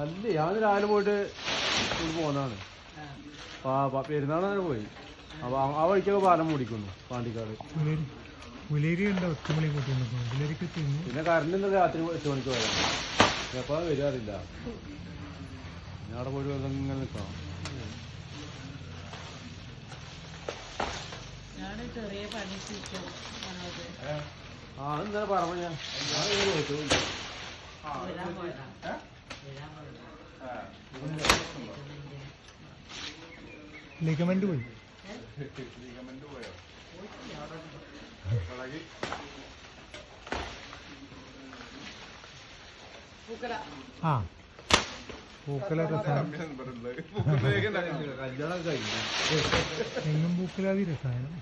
അല്ലേ ഞാൻ രാവിലെ പോയിട്ട് പോന്നാണ് പെരുന്നാളാണ് പോയി അപ്പൊ ആ വഴിക്കൊക്കെ പാലം മൂടിക്കുന്നു പാണ്ടിക്കാട്. പിന്നെ കറണ്ട് ഇന്ന് രാത്രി 8 മണിക്ക് പോയാൽ എപ്പോഴാ വരാറില്ല. ഞാൻ അവിടെ പോയിട്ട് ഇങ്ങനെ നിൽക്കണം. ആ അതെന്താ പറഞ്ഞ ഞാൻ ലിഗമെന്റ് പോയി. ആ പൂക്കല രസായനം എങ്ങും പൂക്കലാതി രസായനം.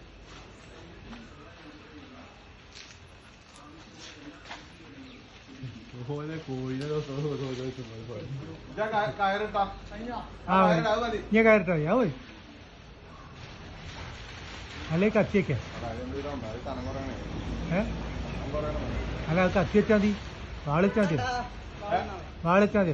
ഞാൻ കയറിട്ടാ ഞാൻ പോയി അല്ലെ കത്തിയൊക്കെ അല്ല അത് കത്തി വെച്ചാൽ മതി വാളിച്ചാൽ മതി വാളിച്ചാൽ മതി.